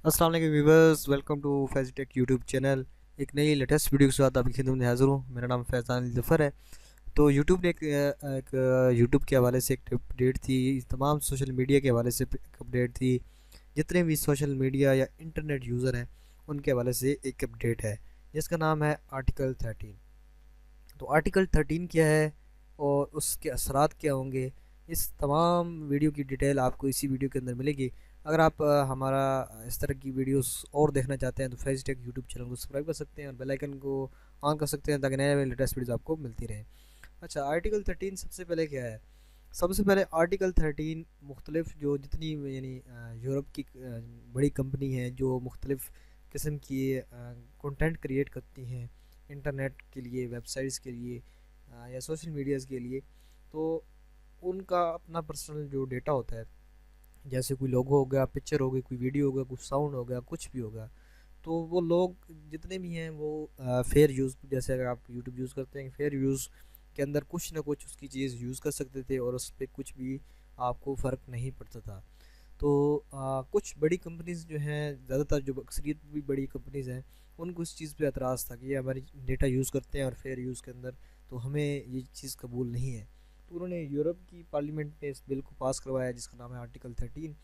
अस्सलाम वालेकुम viewers, welcome to Faiz tech YouTube channel. एक नई लेटेस्ट वीडियो के साथ आपकी खिदमत में हाज़िर हूँ। मेरा नाम फैज़ान ज़फ़र है। तो यूट्यूब ने एक यूट्यूब के हवाले से एक अपडेट थी, तमाम सोशल मीडिया के हवाले से एक अपडेट थी। जितने भी सोशल मीडिया या इंटरनेट यूज़र हैं उनके हवाले से एक अपडेट है जिसका नाम है आर्टिकल 13। तो आर्टिकल 13 क्या है और उसके असरात क्या होंगे, इस तमाम वीडियो की डिटेल आपको इसी वीडियो के अंदर मिलेगी। अगर आप हमारा इस तरह की वीडियोस और देखना चाहते हैं तो फेज टेक यूट्यूब चैनल को सब्सक्राइब कर सकते हैं और बेल आइकन को ऑन कर सकते हैं ताकि नए लेटेस्ट वीडियोस आपको मिलती रहें। अच्छा, आर्टिकल 13 सबसे पहले क्या है? सबसे पहले आर्टिकल 13 मुख्तलिफ जो जितनी यानी यूरोप की बड़ी कंपनी है जो मुख्तलिफ किस्म की कंटेंट क्रिएट करती हैं इंटरनेट के लिए, वेबसाइट्स के लिए या सोशल मीडियाज़ के लिए, तो उनका अपना पर्सनल जो डेटा होता है, जैसे कोई लोगो हो गया, पिक्चर हो गई, कोई वीडियो हो गया, कुछ साउंड हो गया, कुछ भी होगा, तो वो लोग जितने भी हैं वो फेयर यूज़, जैसे अगर आप यूट्यूब यूज़ करते हैं, फेयर यूज़ के अंदर कुछ ना कुछ उसकी चीज़ यूज़ कर सकते थे और उस पर कुछ भी आपको फ़र्क नहीं पड़ता था। तो कुछ बड़ी कंपनीज़ जो हैं, ज़्यादातर जो अक्सरियत भी बड़ी कंपनीज़ हैं, उनको इस चीज़ पे एतराज़ था कि ये हमारी डेटा यूज़ करते हैं और फेयर यूज़ के अंदर, तो हमें ये चीज़ कबूल नहीं है। तो उन्होंने यूरोप की पार्लियामेंट में इस बिल को पास करवाया जिसका नाम है आर्टिकल 13।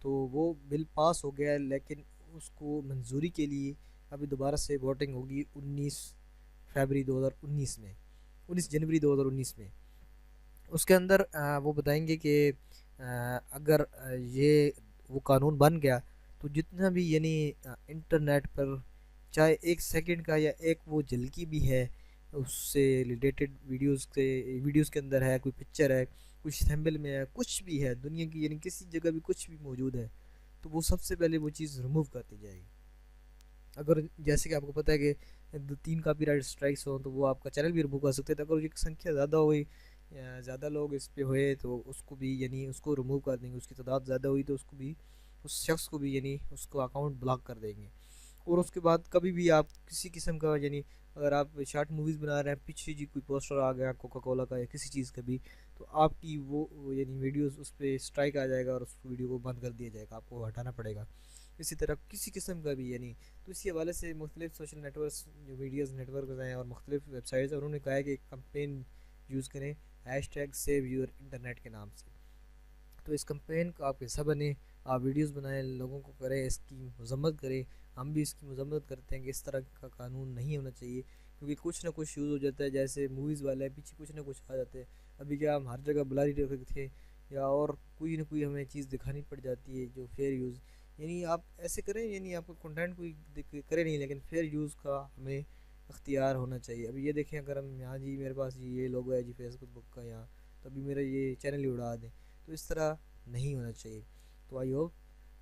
तो वो बिल पास हो गया है, लेकिन उसको मंजूरी के लिए अभी दोबारा से वोटिंग होगी 19 फरवरी 2019 में, 19 जनवरी 2019 में। उसके अंदर वो बताएंगे कि अगर ये वो कानून बन गया तो जितना भी यानी इंटरनेट पर चाहे एक सेकंड का या एक वो झलकी भी है उससे रिलेटेड वीडियोस के अंदर है, कोई पिक्चर है, कुछ सैम्पल में है, कुछ भी है दुनिया की यानी किसी जगह भी कुछ भी मौजूद है, तो वो सबसे पहले वो चीज़ रिमूव कर दी जाएगी। अगर जैसे कि आपको पता है कि 3 कॉपीराइट स्ट्राइक्स हो तो वो आपका चैनल भी रिमूव कर सकते थे। अगर ये संख्या ज़्यादा हुई या ज़्यादा लोग इस पे हुए तो उसको भी यानी उसको रिमूव कर देंगे, उसकी तादाद ज़्यादा हुई तो उसको भी, उस शख्स को भी यानी उसको अकाउंट ब्लॉक कर देंगे। और उसके बाद कभी भी आप किसी किस्म का यानी अगर आप शॉर्ट मूवीज़ बना रहे हैं, पीछे जी कोई पोस्टर आ गया कोका कोला का या किसी चीज़ का भी, तो आपकी वो यानी वीडियोस उस पर स्ट्राइक आ जाएगा और उस वीडियो को बंद कर दिया जाएगा, आपको हटाना पड़ेगा। इसी तरह किसी किस्म का भी यानी, तो इसी हवाले से मुख्तलिफ सोशल नेटवर्क जो मीडियाज़ नेटवर्क हैं और मुख्तलिफ वेबसाइट्स हैं, उन्होंने कहा है कि एक कंपेन यूज़ करें, hashtag save your internet के नाम से। तो इस कंपेन का आप हिस्सा बने, आप वीडियोस बनाएं, लोगों को करें, इसकी मजम्मत करें। हम भी इसकी मजम्मत करते हैं कि इस तरह का कानून नहीं होना चाहिए, क्योंकि कुछ ना कुछ यूज़ हो जाता है, जैसे मूवीज़ वाले हैं पीछे कुछ ना कुछ आ जाते हैं। अभी क्या हम हर जगह बुलारी रख थे या और कोई ना कोई हमें चीज़ दिखानी पड़ जाती है जो फेयर यूज़, यानी आप ऐसे करें यानी आपका कंटेंट कोई करे नहीं, लेकिन फेयर यूज़ का हमें अख्तियार होना चाहिए। अभी ये देखें, अगर हम यहाँ जी मेरे पास जी ये लोगो है जी फेसबुक का यहाँ, तो अभी मेरा ये चैनल ही उड़ा दें, तो इस तरह नहीं होना चाहिए। तो आई होप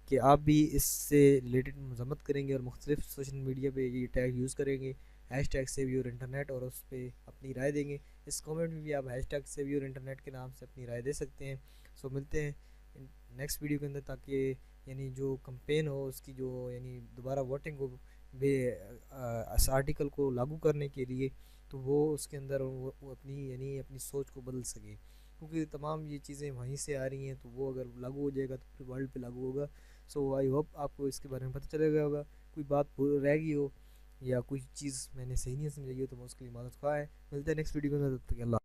कि आप भी इससे रिलेटेड मजम्मत करेंगे और मुख्तलिफ सोशल मीडिया पे ये टैग यूज़ करेंगे, hash tag save your internet, और उस पर अपनी राय देंगे। इस कमेंट में भी आप hash tag save your internet के नाम से अपनी राय दे सकते हैं। सो मिलते हैं नेक्स्ट वीडियो के अंदर, ताकि यानी जो कंपेन हो उसकी जो यानी दोबारा वोटिंग हो बे इस आर्टिकल को लागू करने के लिए, तो वो उसके अंदर वो अपनी यानी अपनी सोच को बदल सके, क्योंकि तमाम ये चीज़ें वहीं से आ रही हैं, तो वो अगर लागू हो जाएगा तो पूरे वर्ल्ड पे लागू होगा। सो आई होप आपको इसके बारे में पता चल गया होगा। कोई बात भूल रह गई हो या कोई चीज़ मैंने सही नहीं समझी हो तो मैं उसके लिए माफ़ है। मिलते हैं नेक्स्ट वीडियो में, तब तक के लिए अल्लाह।